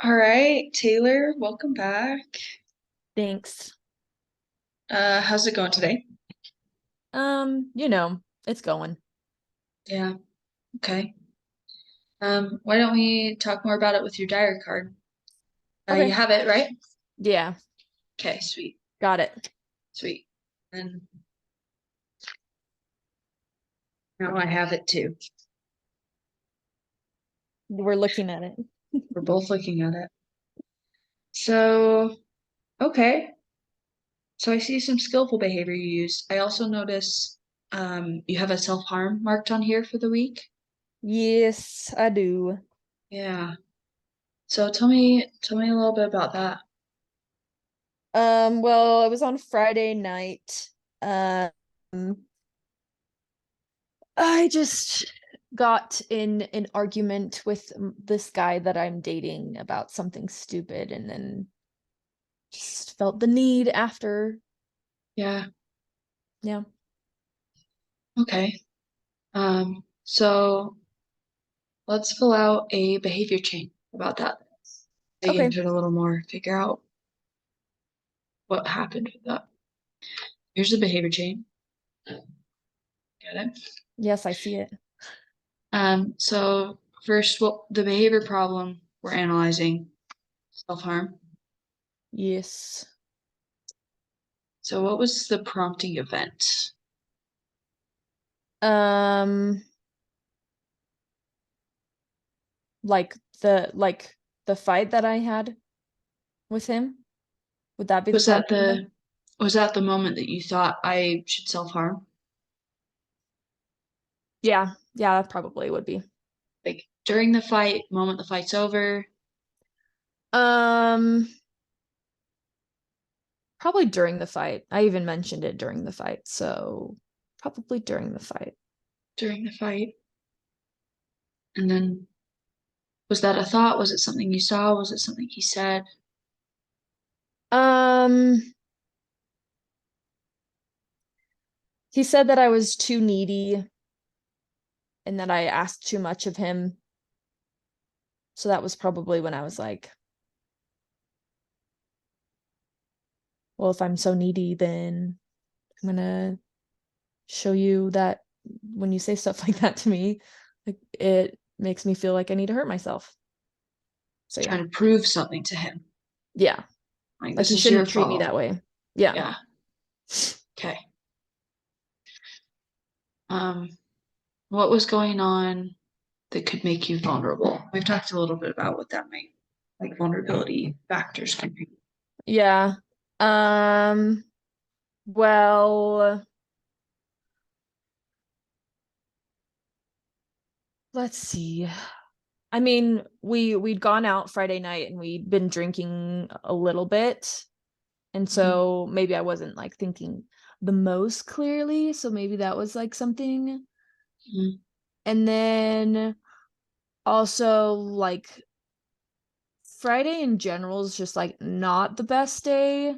All right, Taylor, welcome back. Thanks. How's it going today? It's going. Yeah, okay. Why don't we talk more about it with your diary card? You Okay. have it, right? Yeah, Okay, sweet, got it. sweet. And now I have it too. We're looking at it. We're both looking at it. So, okay. So I see some skillful behavior you used. I also notice you have a self-harm marked on here for the week. Yes, I do. Yeah. So tell me a little bit about that. Well, it was on Friday night. Um, I just got in an argument with this guy that I'm dating about something stupid and then just felt the need after. Yeah, Yeah. okay. So let's fill out a behavior chain about that. Dig Okay. into it a little more, figure out what happened with that. Here's the behavior chain. Get it? Yes, I see it. So first, what the behavior problem we're analyzing, self-harm. Yes. So what was the prompting event? Um, like the fight that I had with him. Would that be the Was that prompting event? the was that the moment that you thought I should self-harm? Yeah, yeah, that probably would be. Like during the fight, moment the fight's over. Um, Probably during the fight. I even mentioned it during the fight, so probably during the fight. During the fight. And then was that a thought? Was it something you saw? Was it something he said? Um, he said that I was too needy and that I asked too much of him. So that was probably when I was like, well, if I'm so needy, then I'm gonna show you that when you say stuff like that to me, like it makes me feel like I need to hurt myself. So Just yeah. trying to prove something to him. Yeah. Like Like this you is your shouldn't treat me fault. that way. Yeah. Yeah. Okay. Um, what was going on that could make you vulnerable? We've talked a little bit about what that might, like vulnerability factors can be. Yeah. Um, well, let's see. I mean, we'd gone out Friday night and we'd been drinking a little bit. And Mhm. so maybe I wasn't like thinking the most clearly. So maybe that was like something. Mhm. And then also like Friday in general is just like not the best day.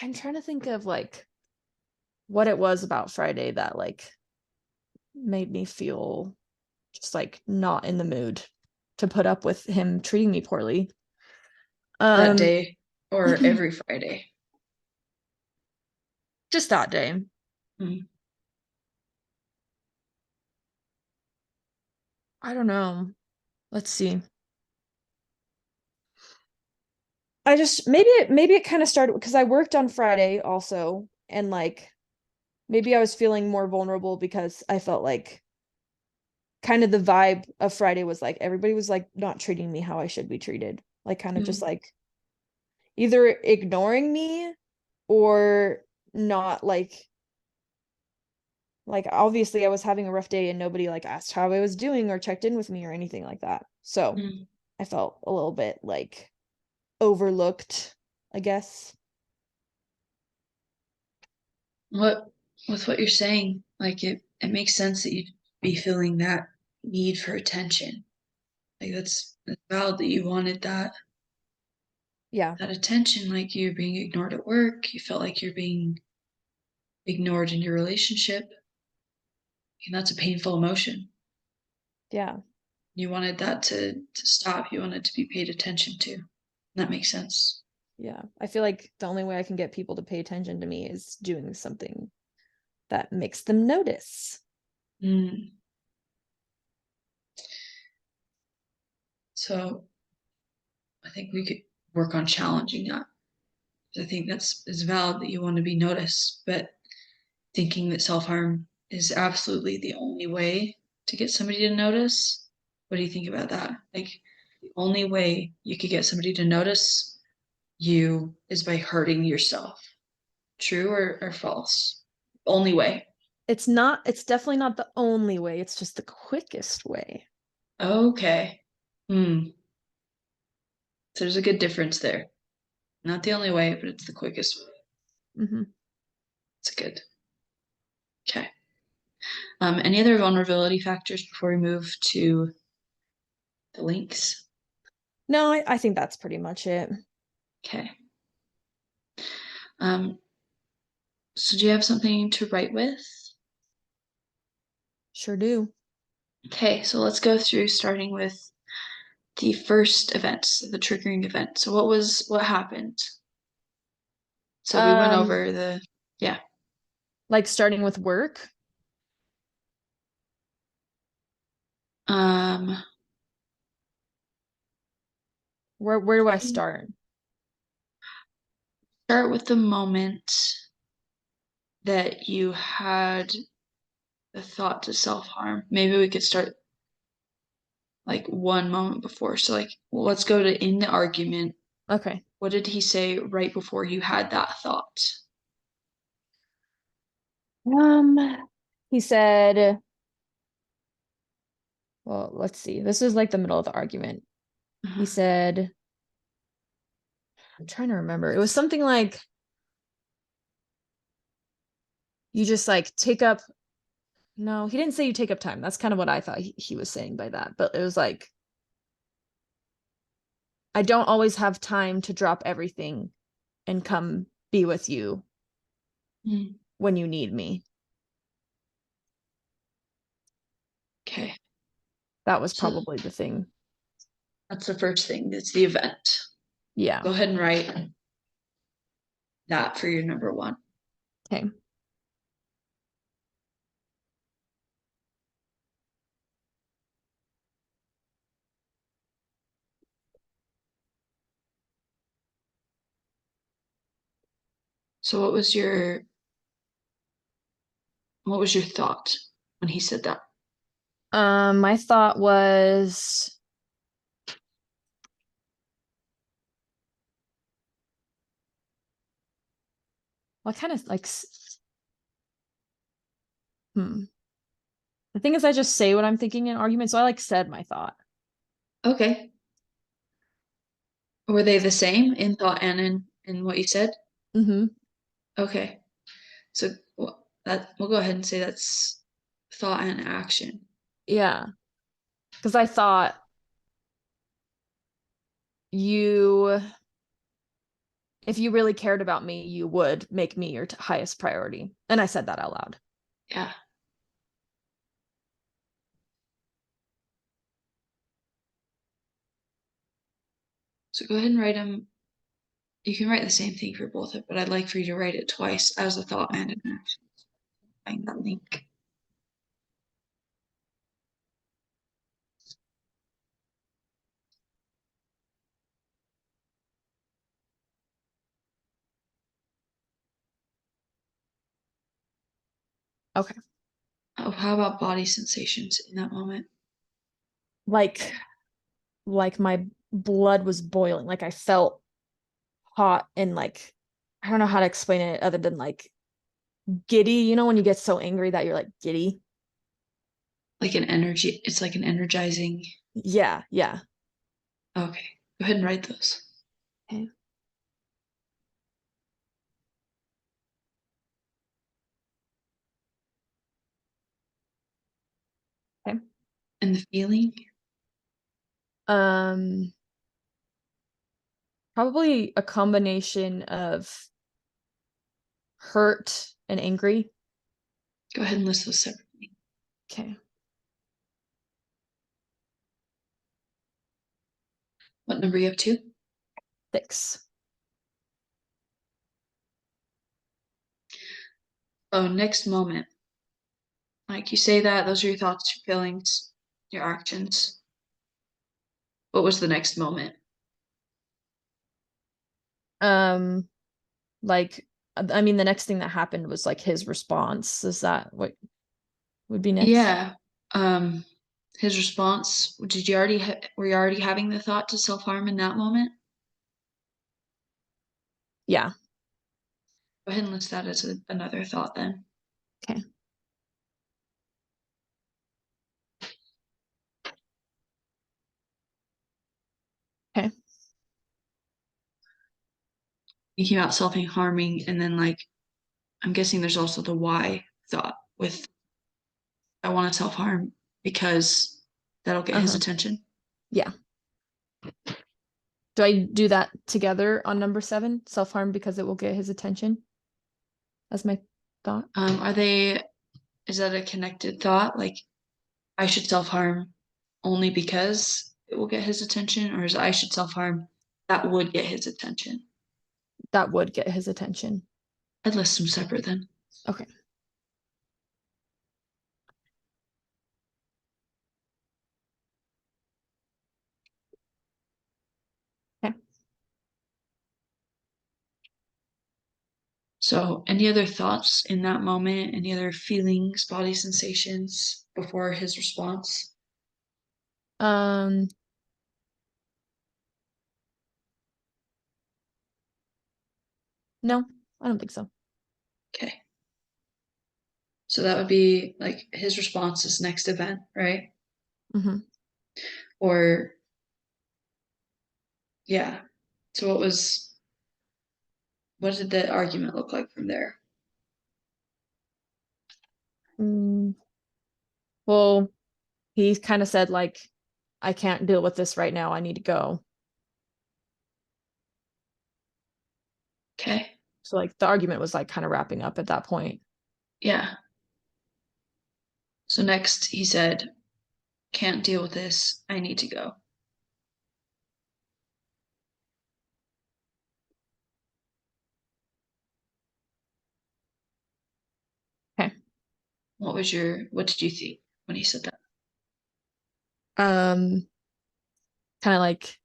I'm trying to think of like what it was about Friday that like made me feel just like not in the mood to put up with him treating me poorly. That Um, day or every Friday. just that day. Mhm. I don't know. Let's see. I just maybe it kind of started because I worked on Friday also, and like maybe I was feeling more vulnerable because I felt like kind of the vibe of Friday was like everybody was like not treating me how I should be treated. Like kind of just Mhm. like either ignoring me or not like obviously I was having a rough day and nobody like asked how I was doing or checked in with me or anything like that. So Mhm. I felt a little bit like overlooked, I guess. What with what you're saying, like it makes sense that you'd be feeling that need for attention. Like that's valid that you wanted Yeah. that attention, like you're being ignored at work, you felt like you're being ignored in your relationship, and that's a painful emotion. Yeah. You wanted that to stop. You wanted to be paid attention to. That makes sense. Yeah. I feel like the only way I can get people to pay attention to me is doing something that makes them notice. Mm. So I think we could work on challenging that. I think it's valid that you want to be noticed, but thinking that self-harm is absolutely the only way to get somebody to notice. What do you think about that? Like the only way you could get somebody to notice you is by hurting yourself. True or false? Only way. It's definitely not the only way, it's just the quickest way. Okay. Hmm. So there's a good difference there. Not the only way, but it's the quickest way. Hmm. It's good. Okay. Any other vulnerability factors before we move to the links? No, I think that's pretty much it. Okay. Um, so do you have something to write with? Sure do. Okay, so let's go through starting with the first events, the triggering event. So what happened? So we went Um, over yeah. like starting with work. Um, Where do I start? start with the moment that you had the thought to self-harm. Maybe we could start like one moment before. So like, well, let's go to in the argument. Okay. What did he say right before you had that thought? Um, he said, well, let's see. This is like the middle of the argument. He Uh-huh. said, I'm trying to remember. It was something like you just like take up, no, he didn't say you take up time. That's kind of what I thought he was saying by that. But it was like, I don't always have time to drop everything and come be with you Mm, when you need me. okay. That was So probably the thing. that's the first thing. It's the event. Yeah. Go ahead and write that for your number one. Okay. So what was your thought when he said that? My thought was, well, I kind of like, hmm. The thing is, I just say what I'm thinking in arguments. So I like said my thought. Okay. Were they the same in thought and in what you said? Hmm. Okay. So that we'll go ahead and say that's thought and action. Yeah. Because I thought you, if you really cared about me, you would make me your highest priority. And I said that out loud. Yeah. So go ahead and write them. You can write the same thing for both of it, but I'd like for you to write it twice as a thought and an action. Find that link. Okay. Oh, how about body sensations in that moment? Like, like my blood was boiling. Like I felt hot and like, I don't know how to explain it other than like giddy. You know, when you get so angry that you're like giddy? Like an energy, it's like an energizing. Yeah. Yeah. Okay. Go ahead and write those. Okay. Okay. And the feeling. Um, Probably a combination of hurt and angry. Go ahead and list those separately. Okay. What number are you up to? 6. Oh, next moment. Like you say that, those are your thoughts, your feelings, your actions. What was the next moment? Um, like, I mean, the next thing that happened was like his response. Is that what would be next? Yeah. Um, his response, did you already were you already having the thought to self-harm in that moment? Yeah. Go ahead and list that as another thought then. Okay. Okay. Thinking about self-harming, and then like I'm guessing there's also the why thought with I want to self-harm because that'll get his Uh-huh. attention. Yeah. Do I do that together on number 7? Self-harm because it will get his attention as my thought? Are they, is that a connected thought? Like I should self-harm only because it will get his attention, or is I should self-harm that would get his attention? That would get his attention. I'd list them separate then. Okay. Okay. So, any other thoughts in that moment? Any other feelings, body sensations before his response? Um, no, I don't think so. Okay. So that would be like his response is next event, right? Hmm. Or yeah. So what did the argument look like from there? Mm, well, he kind of said like, I can't deal with this right now. I need to go. Okay. So like the argument was like kind of wrapping up at that point. Yeah. So next he said, can't deal with this. I need to go. Okay. What did you think when he said that? Um, kind of like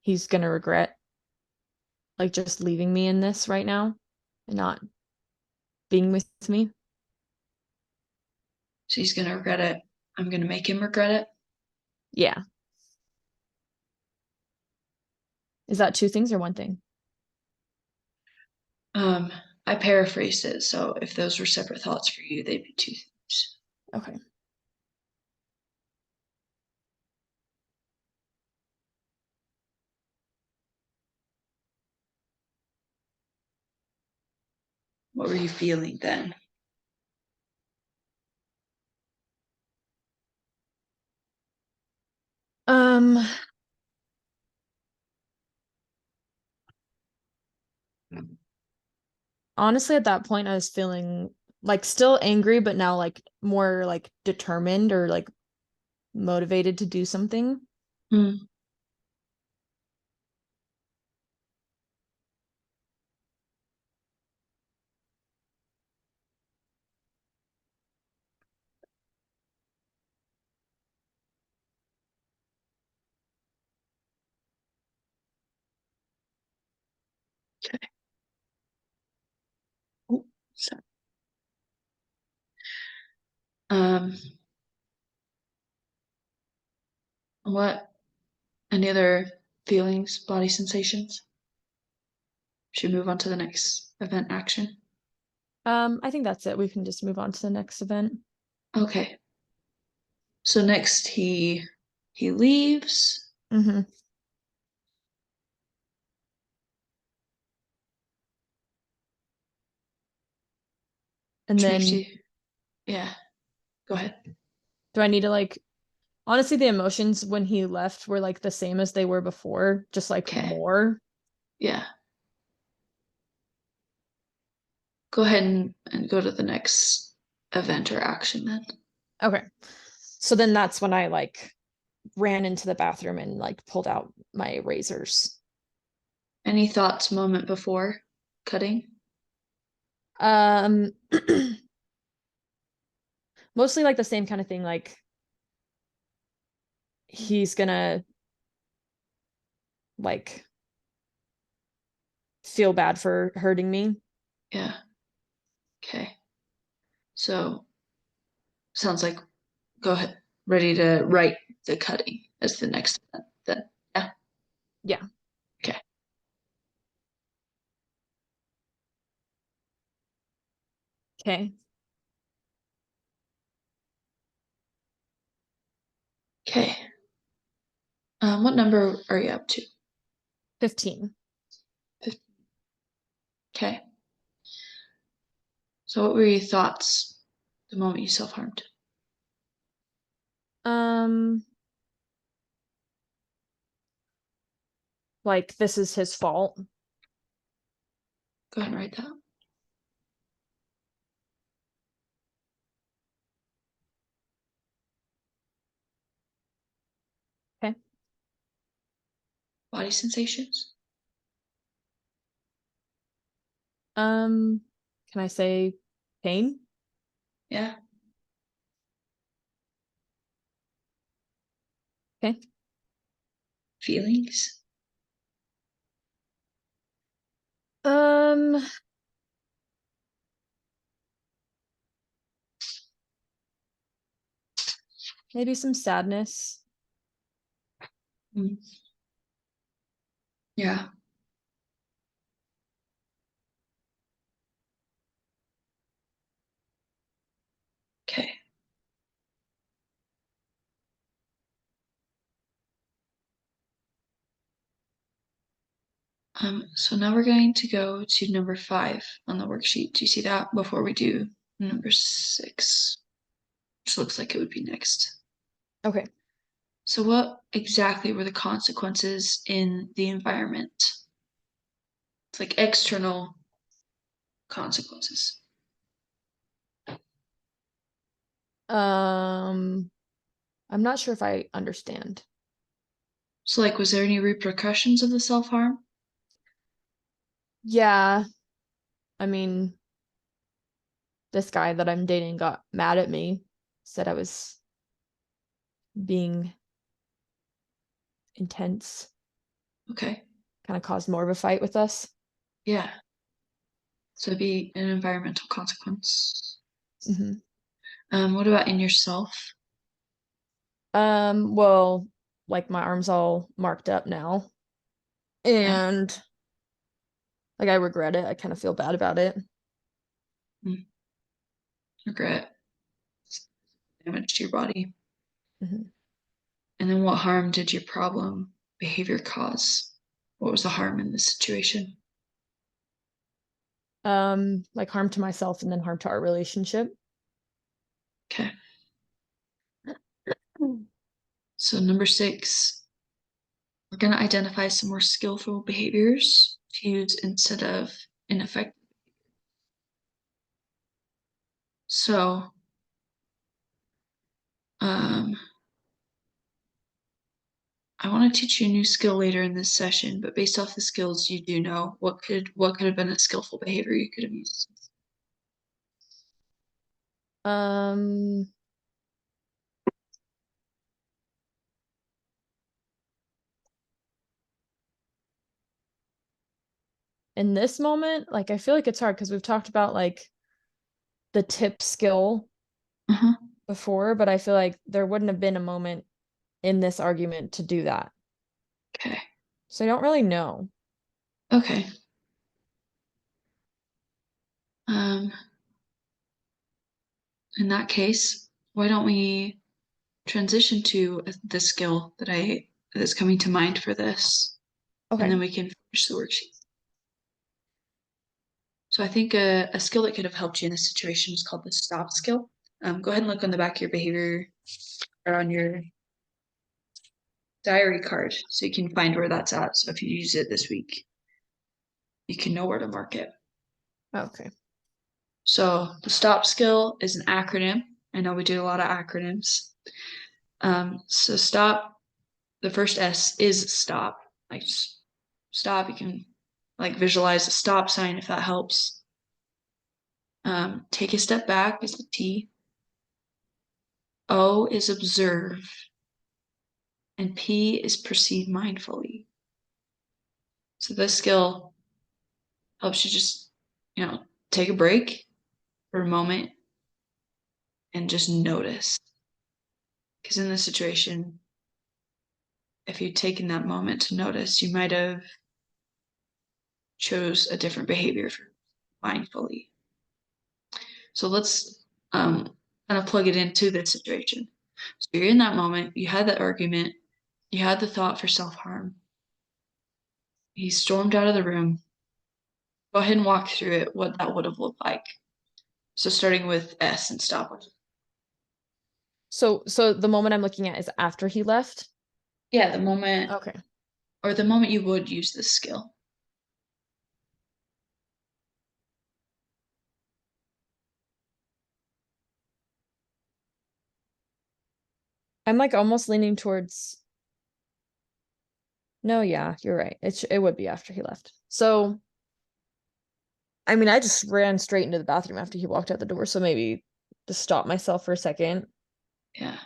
he's gonna regret like just leaving me in this right now and not being with me. So he's gonna regret it. I'm gonna make him regret it. Yeah. Is that two things or one thing? Um, I paraphrased it, so if those were separate thoughts for you, they'd be two things. Okay. What were you feeling then? Um, honestly, at that point, I was feeling like still angry, but now like more like determined or like motivated to do something. Hmm. Okay. Oh, sorry. Um, what? Any other feelings, body sensations? Should we move on to the next event action? I think that's it. We can just move on to the next event. Okay. So next he leaves. Mm-hmm. And Which makes then you, yeah, go ahead. do I need to like honestly the emotions when he left were like the same as they were before, just like Okay. more. Yeah. Go ahead and go to the next event or action then. Okay. So then that's when I like ran into the bathroom and like pulled out my razors. Any thoughts moment before cutting? Um, mostly like the same kind of thing, like he's gonna like feel bad for hurting me. Yeah. Okay. So sounds like go ahead. Ready to write the cutting as the next event then. Yeah. Yeah. Okay. Okay. Okay. What number are you up to? 15. 15. Okay. So what were your thoughts the moment you self-harmed? Um, like this is his fault. Go ahead and write that. Okay. Body sensations? Um, can I say pain? Yeah. Okay. Feelings? Um, maybe some sadness. Mm. Yeah. Okay. So now we're going to go to number 5 on the worksheet. Do you see that before we do number 6? Which looks like it would be next. Okay. So what exactly were the consequences in the environment? It's like external consequences. Um, I'm not sure if I understand. So like was there any repercussions of the self-harm? Yeah, I mean, this guy that I'm dating got mad at me, said I was being intense, Okay. kind of caused more of a fight with us. Yeah. So it'd be an environmental consequence. Hmm. What about in yourself? Well, like my arm's all marked up now, Yeah. and like I regret it. I kind of feel bad about it. Mm. Regret, damage to your body. Hmm. And then what harm did your problem behavior cause? What was the harm in this situation? Like harm to myself and then harm to our relationship. Okay. So number 6, we're going to identify some more skillful behaviors to use instead of ineffective. So, um, I want to teach you a new skill later in this session, but based off the skills you do know, what could have been a skillful behavior you could have used? Um, in this moment, like I feel like it's hard because we've talked about like the tip skill Uh-huh. before, but I feel like there wouldn't have been a moment in this argument to do that. Okay. So I don't really know. Okay. Um, in that case, why don't we transition to the skill that's coming to mind for this, and then Okay. we can finish the worksheet. So I think a skill that could have helped you in this situation is called the stop skill. Go ahead and look on the back of your behavior or on your diary card so you can find where that's at. So if you use it this week, you can know where to mark it. Okay. So the stop skill is an acronym. I know we do a lot of acronyms. So stop the first S is stop. Like just stop. You can like visualize a stop sign if that helps. Take a step back is the T. O is observe. And P is proceed mindfully. So this skill helps you just, take a break for a moment and just notice. Because in this situation, if you'd taken that moment to notice, you might have chose a different behavior for mindfully. So let's kind of plug it into this situation. So you're in that moment, you had that argument, you had the thought for self-harm. He stormed out of the room. Go ahead and walk through it, what that would have looked like. So starting with S and stop. So the moment I'm looking at is after he left. Yeah, the moment Okay. or the moment you would use this skill. I'm like almost leaning towards no, yeah, you're right. It would be after he left. So I mean, I just ran straight into the bathroom after he walked out the door, so maybe just stop myself for a second Yeah.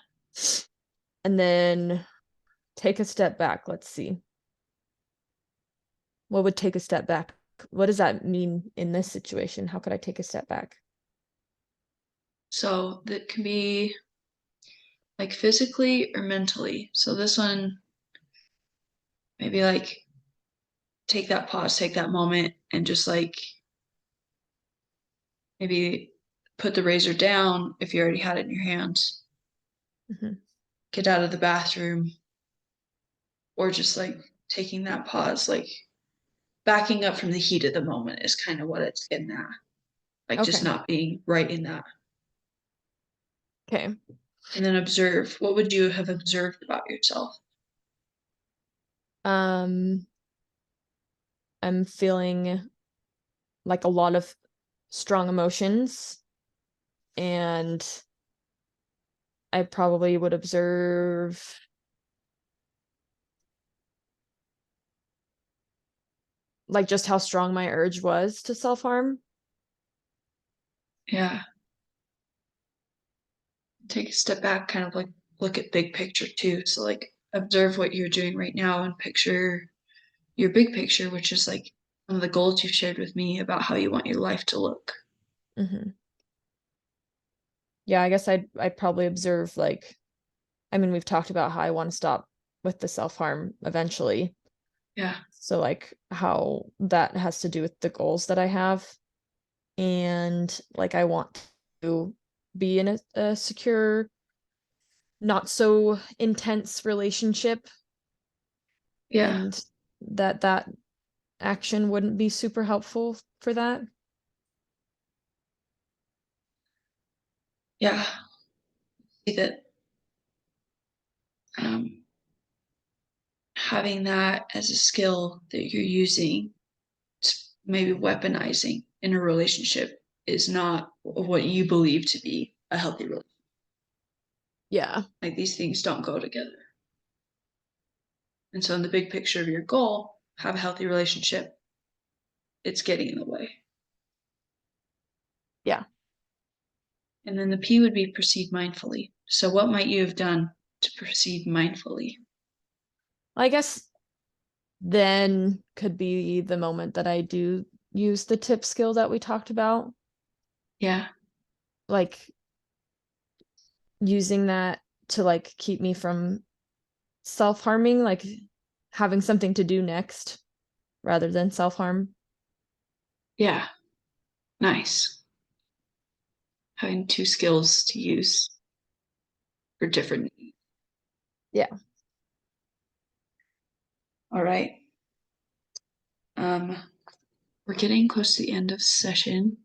and then take a step back. Let's see. What would take a step back? What does that mean in this situation? How could I take a step back? So that can be like physically or mentally. So this one, maybe like take that pause, take that moment, and just like maybe put the razor down if you already had it in your hands, Hmm. get out of the bathroom, or just like taking that pause, like backing up from the heat of the moment is kind of what it's getting at. Like just Okay. not being right in that. Okay. And then observe. What would you have observed about yourself? Um, I'm feeling like a lot of strong emotions, and I probably would observe like just how strong my urge was to self-harm. Yeah. Take a step back, kind of like look at big picture too. So like observe what you're doing right now and picture your big picture, which is like some of the goals you've shared with me about how you want your life to look. Hmm. Yeah, I guess I'd probably observe like I mean, we've talked about how I want to stop with the self-harm eventually. Yeah. So like how that has to do with the goals that I have. And like I want to be in a secure, not so intense relationship, Yeah. and that action wouldn't be super helpful for that. Yeah. See that um, having that as a skill that you're using, maybe weaponizing in a relationship is not what you believe to be a healthy relationship. Yeah. Like these things don't go together. And so in the big picture of your goal, have a healthy relationship, it's getting in the way. Yeah. And then the P would be proceed mindfully. So what might you have done to proceed mindfully? I guess then could be the moment that I do use the tip skill that we talked about, Yeah. like using that to like keep me from self-harming, like having something to do next rather than self-harm. Yeah. Nice. Having two skills to use for different needs. Yeah. All right. Um, we're getting close to the end of session.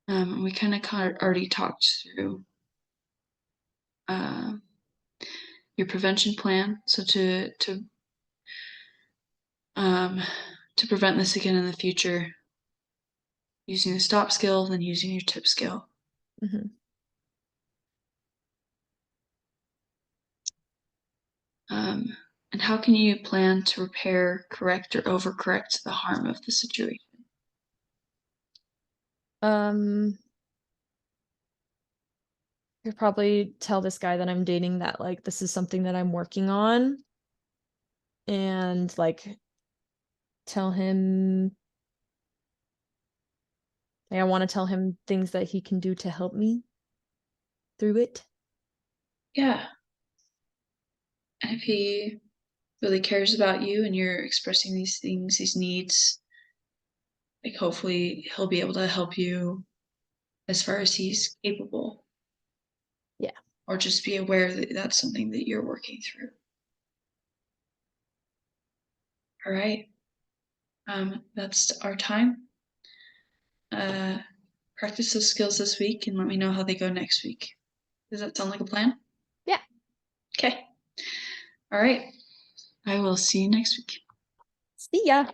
We kind of already talked through uh, your prevention plan. So um, to prevent this again in the future, using the stop skill, then using your tip skill. Hmm. And how can you plan to repair, correct, or overcorrect the harm of the situation? Um, I could probably tell this guy that I'm dating that like this is something that I'm working on and like tell him like, I want to tell him things that he can do to help me through it. Yeah. And if he really cares about you and you're expressing these things, these needs, like hopefully he'll be able to help you as far as he's capable, Yeah. or just be aware that that's something that you're working through. All right. That's our time. Uh, practice those skills this week and let me know how they go next week. Does that sound like a plan? Yeah. Okay. All right. I will see you next week. See ya.